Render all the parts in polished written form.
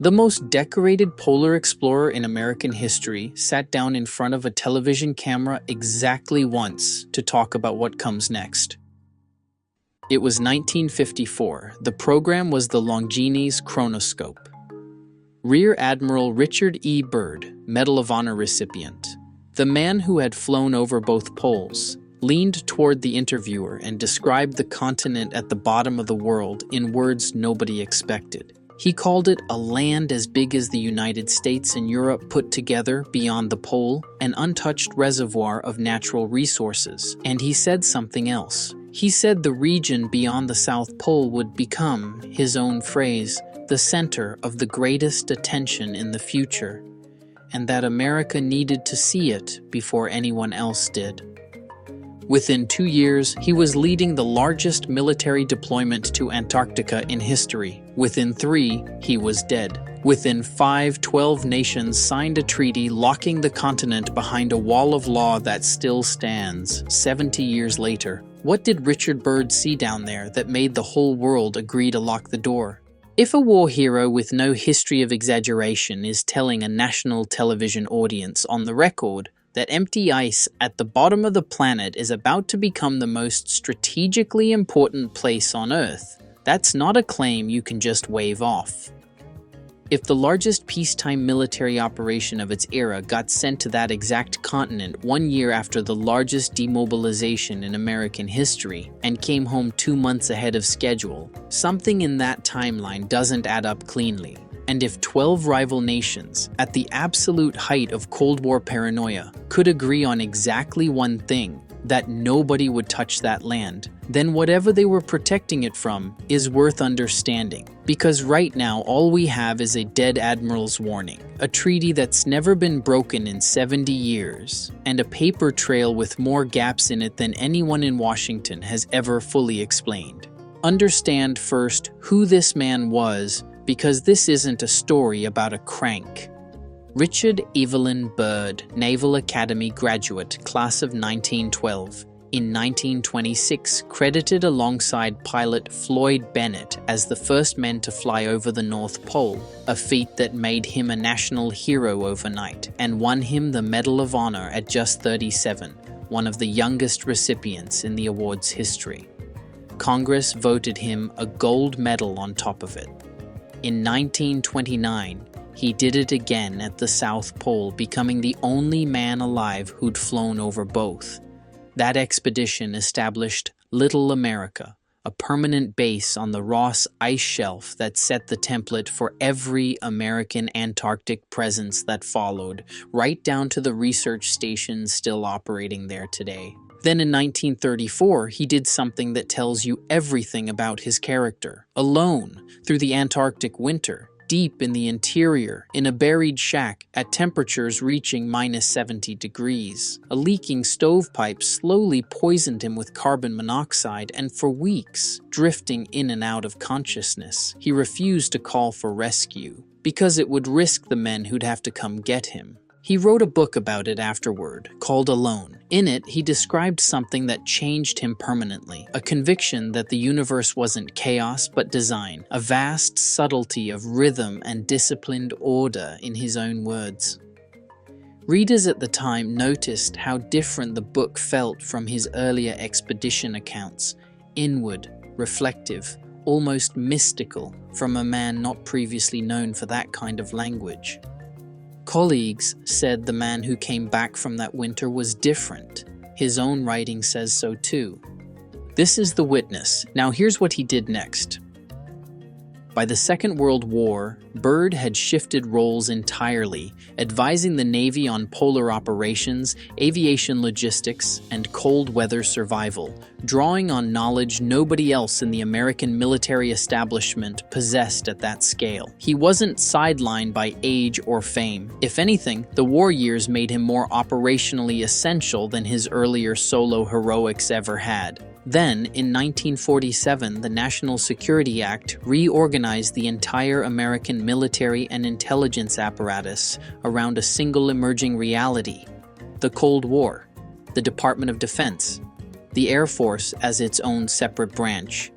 The most decorated polar explorer in American history sat down in front of a television camera exactly once to talk about what comes next. It was 1954. The program was the Longines Chronoscope. Rear Admiral Richard Byrd, Medal of Honor recipient, the man who had flown over both poles, leaned toward the interviewer and described the continent at the bottom of the world in words nobody expected. He called it a land as big as the United States and Europe put together beyond the pole, an untouched reservoir of natural resources. And he said something else. He said the region beyond the South Pole would become, his own phrase, the center of the greatest attention in the future, and that America needed to see it before anyone else did. Within 2 years, he was leading the largest military deployment to Antarctica in history. Within 3, he was dead. Within 5, 12 nations signed a treaty locking the continent behind a wall of law that still stands 70 years later. What did Richard Byrd see down there that made the whole world agree to lock the door? If a war hero with no history of exaggeration is telling a national television audience on the record that empty ice at the bottom of the planet is about to become the most strategically important place on Earth, that's not a claim you can just wave off. If the largest peacetime military operation of its era got sent to that exact continent 1 year after the largest demobilization in American history and came home 2 months ahead of schedule, something in that timeline doesn't add up cleanly. And if 12 rival nations, at the absolute height of Cold War paranoia, could agree on exactly one thing, that nobody would touch that land, then whatever they were protecting it from is worth understanding. Because right now all we have is a dead admiral's warning, a treaty that's never been broken in 70 years, and a paper trail with more gaps in it than anyone in Washington has ever fully explained. Understand first who this man was, because this isn't a story about a crank. Richard Evelyn Byrd, Naval Academy graduate, class of 1912. In 1926, credited alongside pilot Floyd Bennett as the first men to fly over the North Pole, a feat that made him a national hero overnight and won him the Medal of Honor at just 37, one of the youngest recipients in the award's history. Congress voted him a gold medal on top of it. In 1929, he did it again at the South Pole, becoming the only man alive who'd flown over both. That expedition established Little America, a permanent base on the Ross Ice Shelf that set the template for every American Antarctic presence that followed, right down to the research stations still operating there today. Then in 1934, he did something that tells you everything about his character. Alone, through the Antarctic winter, deep in the interior, in a buried shack, at temperatures reaching -70 degrees. A leaking stovepipe slowly poisoned him with carbon monoxide, and for weeks, drifting in and out of consciousness, he refused to call for rescue, because it would risk the men who'd have to come get him. He wrote a book about it afterward, called Alone. In it, he described something that changed him permanently, a conviction that the universe wasn't chaos but design, a vast subtlety of rhythm and disciplined order, in his own words. Readers at the time noticed how different the book felt from his earlier expedition accounts, inward, reflective, almost mystical, from a man not previously known for that kind of language. Colleagues said the man who came back from that winter was different. His own writing says so too. This is the witness. Now here's what he did next. By the Second World War, Byrd had shifted roles entirely, advising the Navy on polar operations, aviation logistics, and cold weather survival, drawing on knowledge nobody else in the American military establishment possessed at that scale. He wasn't sidelined by age or fame. If anything, the war years made him more operationally essential than his earlier solo heroics ever had. Then, in 1947, the National Security Act reorganized the entire American military and intelligence apparatus around a single emerging reality: the Cold War, the Department of Defense, the Air Force as its own separate branch,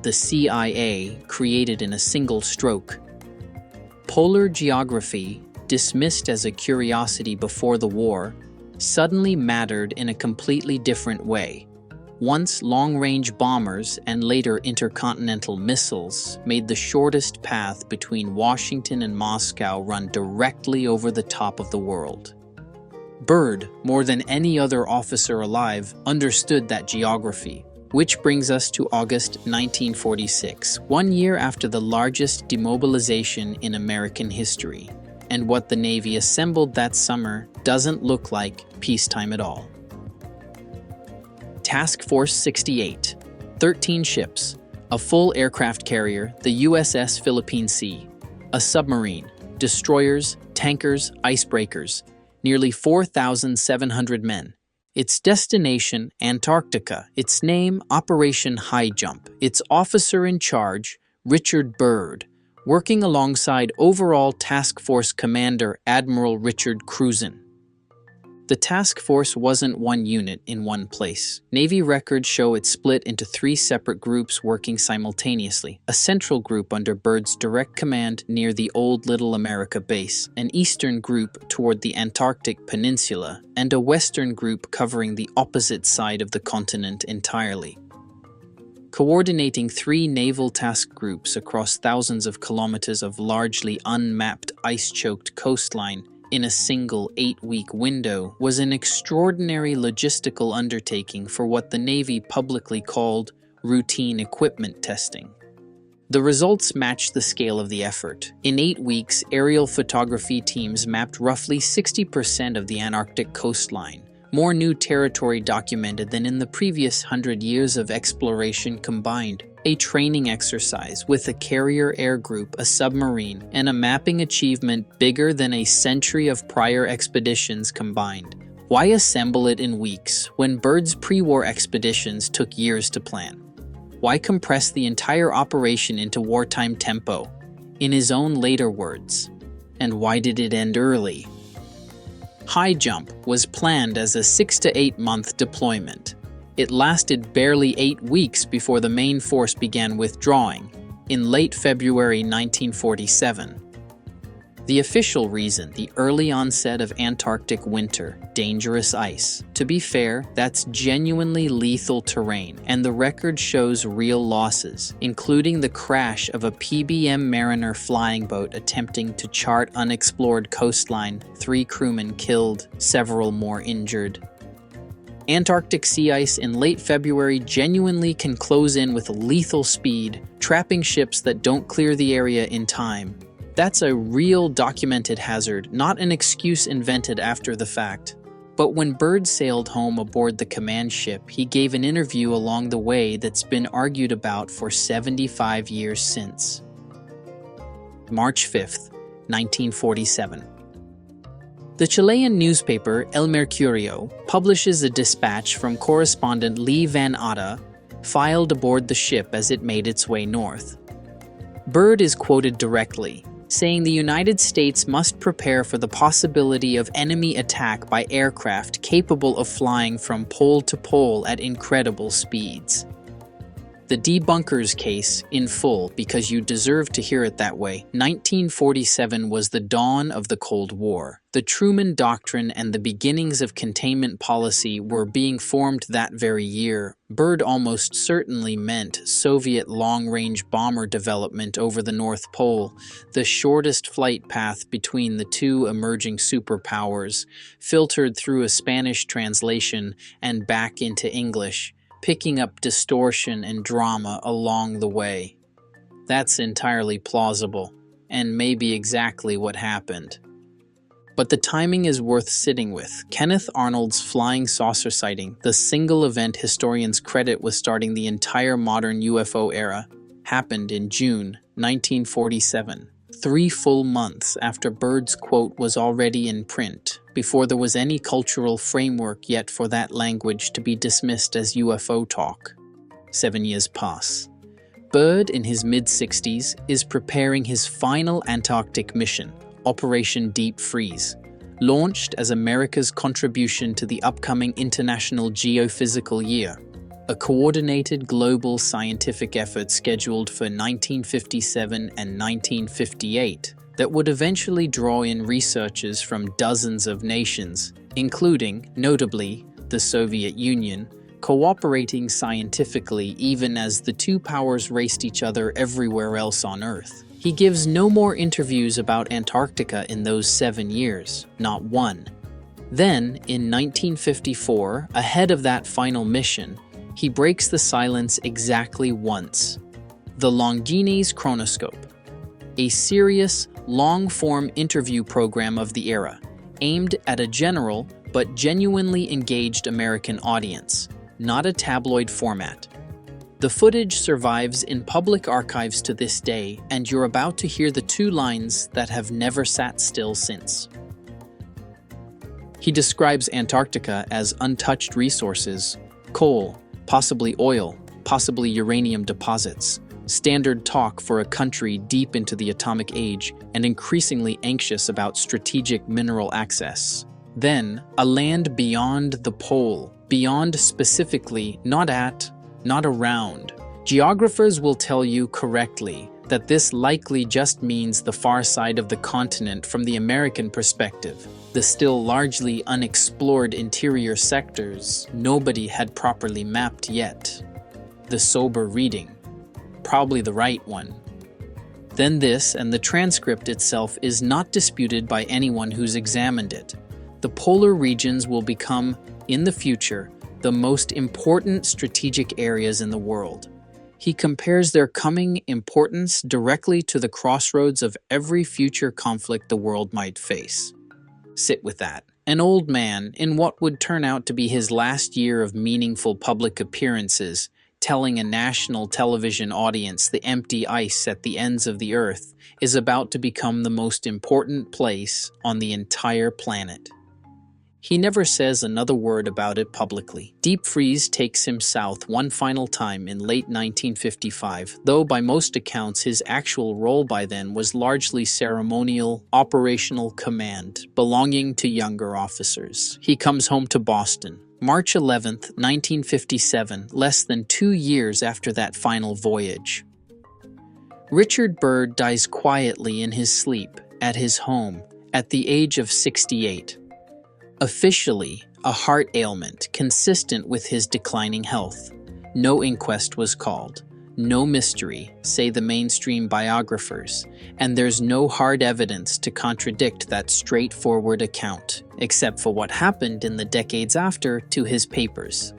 the CIA created in a single stroke. Polar geography, dismissed as a curiosity before the war, suddenly mattered in a completely different way. Once long-range bombers and later intercontinental missiles made the shortest path between Washington and Moscow run directly over the top of the world. Byrd, more than any other officer alive, understood that geography, which brings us to August 1946, 1 year after the largest demobilization in American history. And what the Navy assembled that summer doesn't look like peacetime at all. Task Force 68, 13 ships, a full aircraft carrier, the USS Philippine Sea, a submarine, destroyers, tankers, icebreakers, nearly 4,700 men. Its destination, Antarctica. Its name, Operation Highjump. Its officer in charge, Richard Byrd, working alongside overall task force commander Admiral Richard Byrd. The task force wasn't one unit in one place. Navy records show it split into 3 separate groups working simultaneously. A central group under Byrd's direct command near the old Little America base, an eastern group toward the Antarctic Peninsula, and a western group covering the opposite side of the continent entirely. Coordinating 3 naval task groups across thousands of kilometers of largely unmapped ice-choked coastline in a single 8-week window was an extraordinary logistical undertaking for what the Navy publicly called routine equipment testing. The results matched the scale of the effort. In 8 weeks, aerial photography teams mapped roughly 60% of the Antarctic coastline, more new territory documented than in the previous 100 years of exploration combined. A training exercise with a carrier air group, a submarine, and a mapping achievement bigger than a century of prior expeditions combined. Why assemble it in weeks when Byrd's pre-war expeditions took years to plan? Why compress the entire operation into wartime tempo? In his own later words, and why did it end early? Highjump was planned as a 6 to 8 month deployment. It lasted barely 8 weeks before the main force began withdrawing, in late February 1947. The official reason, the early onset of Antarctic winter, dangerous ice. To be fair, that's genuinely lethal terrain, and the record shows real losses, including the crash of a PBM Mariner flying boat attempting to chart unexplored coastline, 3 crewmen killed, several more injured. Antarctic sea ice in late February genuinely can close in with lethal speed, trapping ships that don't clear the area in time. That's a real documented hazard, not an excuse invented after the fact. But when Byrd sailed home aboard the command ship, he gave an interview along the way that's been argued about for 75 years since. March 5th, 1947. The Chilean newspaper El Mercurio publishes a dispatch from correspondent Lee Van Atta, filed aboard the ship as it made its way north. Byrd is quoted directly, saying the United States must prepare for the possibility of enemy attack by aircraft capable of flying from pole to pole at incredible speeds. The debunkers case, in full, because you deserve to hear it that way. 1947 was the dawn of the Cold War. The Truman Doctrine and the beginnings of containment policy were being formed that very year. Byrd almost certainly meant Soviet long-range bomber development over the North Pole, the shortest flight path between the 2 emerging superpowers, filtered through a Spanish translation and back into English, picking up distortion and drama along the way. That's entirely plausible, and maybe exactly what happened. But the timing is worth sitting with. Kenneth Arnold's flying saucer sighting, the single event historians credit with starting the entire modern UFO era, happened in June 1947, 3 full months after Byrd's quote was already in print, before there was any cultural framework yet for that language to be dismissed as UFO talk. 7 years pass. Byrd, in his mid-60s, is preparing his final Antarctic mission, Operation Deep Freeze, launched as America's contribution to the upcoming International Geophysical Year, a coordinated global scientific effort scheduled for 1957 and 1958, that would eventually draw in researchers from dozens of nations, including, notably, the Soviet Union, cooperating scientifically even as the two powers raced each other everywhere else on Earth. He gives no more interviews about Antarctica in those 7 years, not one. Then, in 1954, ahead of that final mission, he breaks the silence exactly once. The Longines Chronoscope, a serious, long-form interview program of the era, aimed at a general but genuinely engaged American audience, not a tabloid format. The footage survives in public archives to this day, and you're about to hear the 2 lines that have never sat still since. He describes Antarctica as untouched resources, coal, possibly oil, possibly uranium deposits, standard talk for a country deep into the atomic age and increasingly anxious about strategic mineral access. Then, a land beyond the pole, beyond specifically, not at, not around. Geographers will tell you correctly that this likely just means the far side of the continent from the American perspective, the still largely unexplored interior sectors nobody had properly mapped yet. The sober reading. Probably the right one. Then this and the transcript itself is not disputed by anyone who's examined it. The polar regions will become, in the future, the most important strategic areas in the world. He compares their coming importance directly to the crossroads of every future conflict the world might face. Sit with that. An old man, in what would turn out to be his last year of meaningful public appearances, telling a national television audience the empty ice at the ends of the Earth is about to become the most important place on the entire planet. He never says another word about it publicly. Deep freeze takes him south one final time in late 1955, though by most accounts his actual role by then was largely ceremonial, operational command, belonging to younger officers. He comes home to Boston, March 11, 1957, less than 2 years after that final voyage. Richard Byrd dies quietly in his sleep, at his home, at the age of 68. Officially, a heart ailment consistent with his declining health. No inquest was called. No mystery, say the mainstream biographers, and there's no hard evidence to contradict that straightforward account, except for what happened in the decades after to his papers.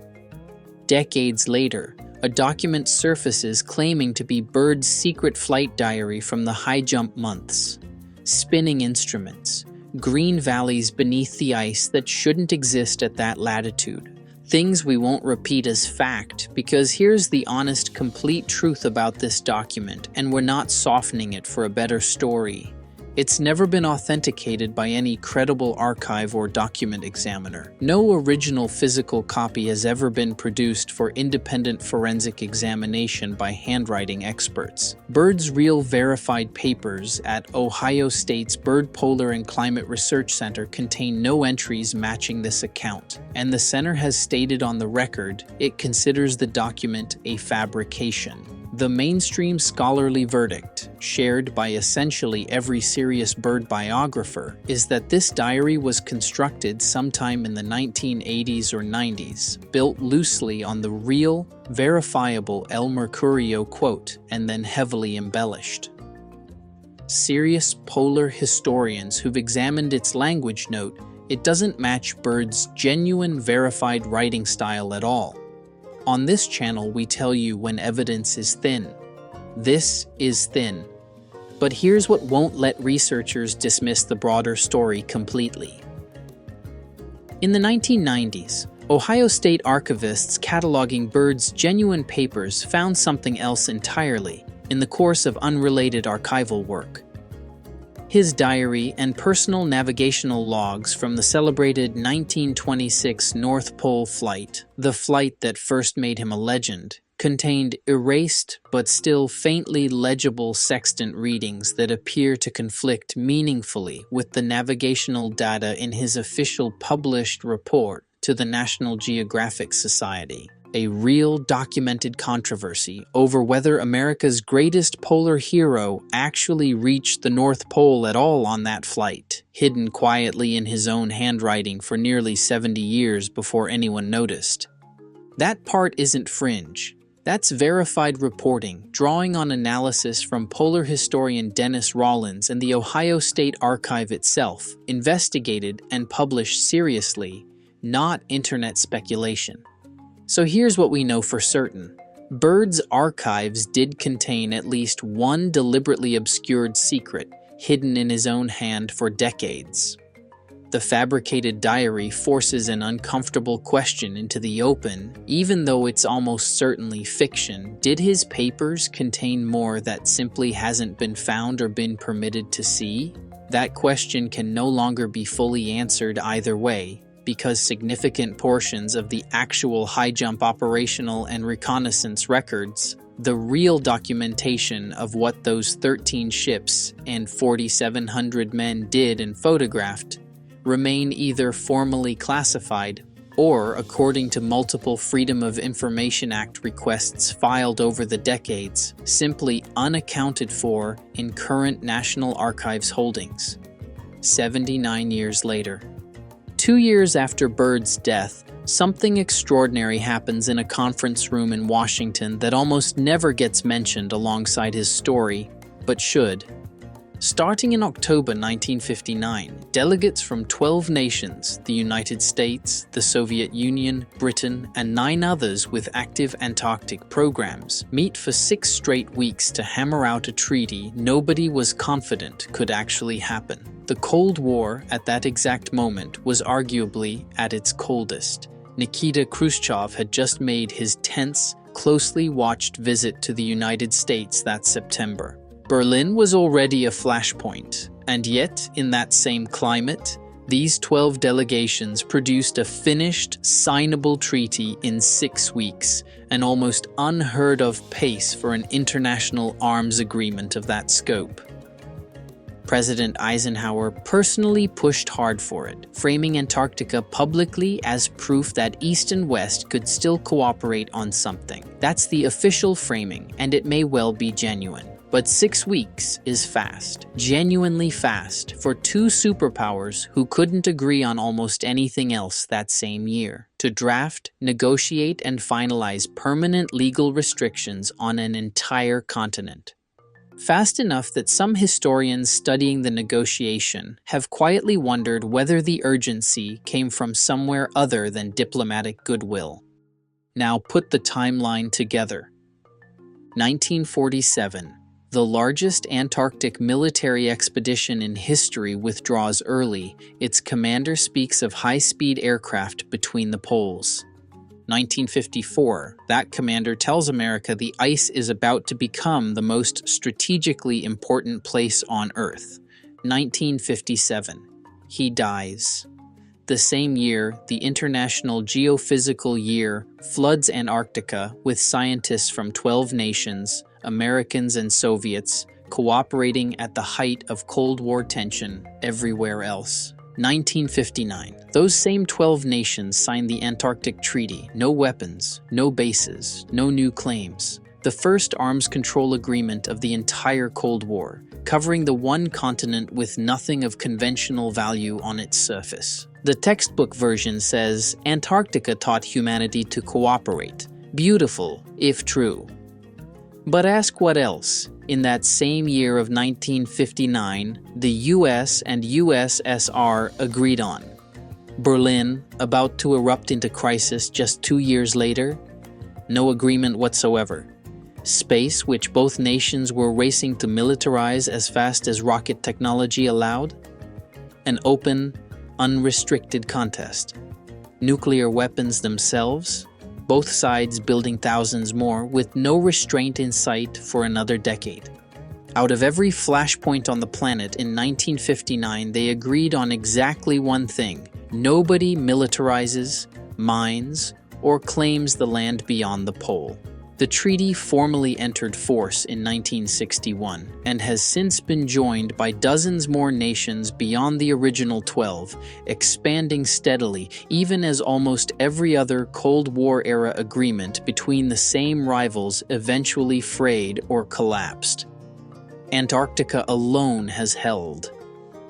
Decades later, a document surfaces claiming to be Byrd's secret flight diary from the Highjump months. Spinning instruments, green valleys beneath the ice that shouldn't exist at that latitude. Things we won't repeat as fact, because here's the honest, complete truth about this document, and we're not softening it for a better story. It's never been authenticated by any credible archive or document examiner. No original physical copy has ever been produced for independent forensic examination by handwriting experts. Byrd's real verified papers at Ohio State's Byrd Polar and Climate Research Center contain no entries matching this account, and the center has stated on the record it considers the document a fabrication. The mainstream scholarly verdict, shared by essentially every serious Byrd biographer, is that this diary was constructed sometime in the 1980s or 90s, built loosely on the real, verifiable El Mercurio quote, and then heavily embellished. Serious polar historians who've examined its language note, it doesn't match Byrd's genuine verified writing style at all. On this channel, we tell you when evidence is thin. This is thin. But here's what won't let researchers dismiss the broader story completely. In the 1990s, Ohio State archivists cataloging Byrd's genuine papers found something else entirely in the course of unrelated archival work. His diary and personal navigational logs from the celebrated 1926 North Pole flight, the flight that first made him a legend, contained erased but still faintly legible sextant readings that appear to conflict meaningfully with the navigational data in his official published report to the National Geographic Society. a real documented controversy over whether America's greatest polar hero actually reached the North Pole at all on that flight, hidden quietly in his own handwriting for nearly 70 years before anyone noticed. That part isn't fringe. That's verified reporting, drawing on analysis from polar historian Dennis Rawlins and the Ohio State Archive itself, investigated and published seriously, not internet speculation. So here's what we know for certain. Byrd's archives did contain at least one deliberately obscured secret, hidden in his own hand for decades. The fabricated diary forces an uncomfortable question into the open. Even though it's almost certainly fiction, did his papers contain more that simply hasn't been found or been permitted to see? That question can no longer be fully answered either way, because significant portions of the actual high-jump operational and reconnaissance records, the real documentation of what those 13 ships and 4,700 men did and photographed, remain either formally classified or, according to multiple Freedom of Information Act requests filed over the decades, simply unaccounted for in current National Archives holdings. 79 years later. 2 years after Byrd's death, something extraordinary happens in a conference room in Washington that almost never gets mentioned alongside his story, but should. Starting in October 1959, delegates from 12 nations, the United States, the Soviet Union, Britain, and 9 others with active Antarctic programs, meet for 6 straight weeks to hammer out a treaty nobody was confident could actually happen. The Cold War, at that exact moment, was arguably at its coldest. Nikita Khrushchev had just made his tense, closely watched visit to the United States that September. Berlin was already a flashpoint, and yet, in that same climate, these 12 delegations produced a finished, signable treaty in 6 weeks, an almost unheard-of pace for an international arms agreement of that scope. President Eisenhower personally pushed hard for it, framing Antarctica publicly as proof that East and West could still cooperate on something. That's the official framing, and it may well be genuine. But 6 weeks is fast, genuinely fast, for 2 superpowers who couldn't agree on almost anything else that same year, to draft, negotiate, and finalize permanent legal restrictions on an entire continent. Fast enough that some historians studying the negotiation have quietly wondered whether the urgency came from somewhere other than diplomatic goodwill. Now put the timeline together. 1947. The largest Antarctic military expedition in history withdraws early. Its commander speaks of high-speed aircraft between the poles. 1954. That commander tells America the ice is about to become the most strategically important place on Earth. 1957. He dies. The same year, the International Geophysical Year floods Antarctica with scientists from 12 nations, Americans and Soviets, cooperating at the height of Cold War tension everywhere else. 1959. Those same 12 nations signed the Antarctic Treaty. No weapons, no bases, no new claims. The first arms control agreement of the entire Cold War, covering the one continent with nothing of conventional value on its surface. The textbook version says, Antarctica taught humanity to cooperate. Beautiful, if true. But ask what else. In that same year of 1959, the US and USSR agreed on. Berlin, about to erupt into crisis just 2 years later? No agreement whatsoever. Space, which both nations were racing to militarize as fast as rocket technology allowed? An open, unrestricted contest. Nuclear weapons themselves? Both sides building thousands more with no restraint in sight for another decade. Out of every flashpoint on the planet in 1959, they agreed on exactly one thing. Nobody militarizes, mines, or claims the land beyond the pole. The treaty formally entered force in 1961 and has since been joined by dozens more nations beyond the original 12, expanding steadily even as almost every other Cold War-era agreement between the same rivals eventually frayed or collapsed. Antarctica alone has held.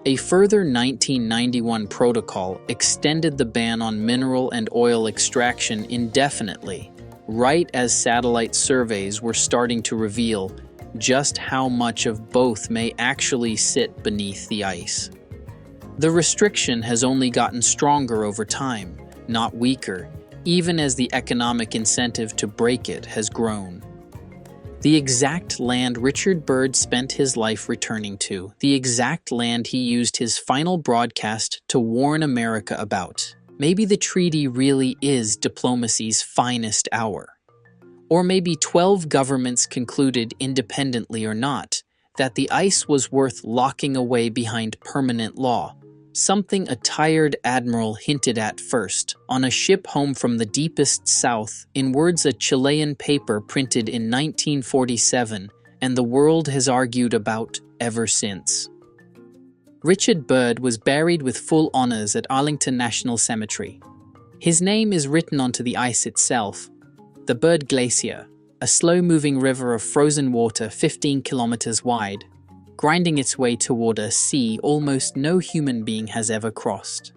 A further 1991 protocol extended the ban on mineral and oil extraction indefinitely, right as satellite surveys were starting to reveal just how much of both may actually sit beneath the ice. The restriction has only gotten stronger over time, not weaker, even as the economic incentive to break it has grown. The exact land Richard Byrd spent his life returning to, the exact land he used his final broadcast to warn America about. Maybe the treaty really is diplomacy's finest hour. Or maybe 12 governments concluded, independently or not, that the ice was worth locking away behind permanent law, something a tired admiral hinted at first on a ship home from the deepest south in words a Chilean paper printed in 1947, and the world has argued about ever since. Richard Byrd was buried with full honors at Arlington National Cemetery. His name is written onto the ice itself. The Byrd Glacier, a slow-moving river of frozen water 15 kilometers wide, grinding its way toward a sea almost no human being has ever crossed.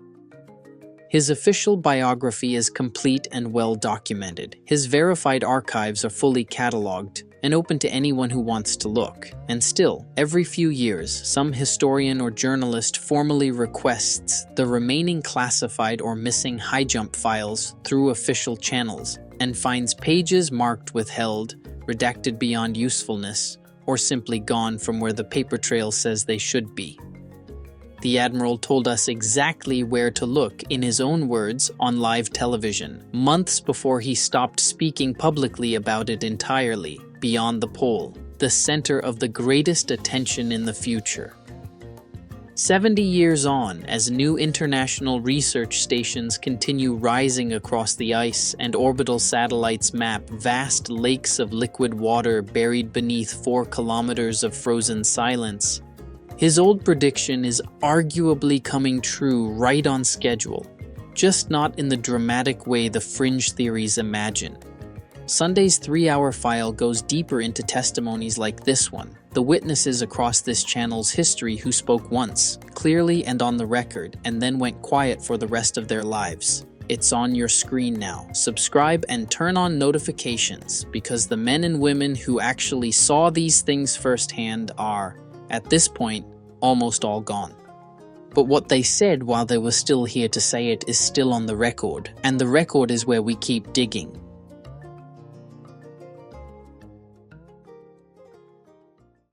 His official biography is complete and well documented. His verified archives are fully cataloged and open to anyone who wants to look. And still, every few years, some historian or journalist formally requests the remaining classified or missing Highjump files through official channels and finds pages marked withheld, redacted beyond usefulness, or simply gone from where the paper trail says they should be. The Admiral told us exactly where to look, in his own words, on live television, months before he stopped speaking publicly about it entirely, beyond the pole, the center of the greatest attention in the future. 70 years on, as new international research stations continue rising across the ice and orbital satellites map vast lakes of liquid water buried beneath 4 kilometers of frozen silence, his old prediction is arguably coming true right on schedule, just not in the dramatic way the fringe theories imagine. Sunday's 3-hour file goes deeper into testimonies like this one, the witnesses across this channel's history who spoke once, clearly and on the record, and then went quiet for the rest of their lives. It's on your screen now. Subscribe and turn on notifications, because the men and women who actually saw these things firsthand are, at this point, almost all gone. But what they said while they were still here to say it is still on the record, and the record is where we keep digging.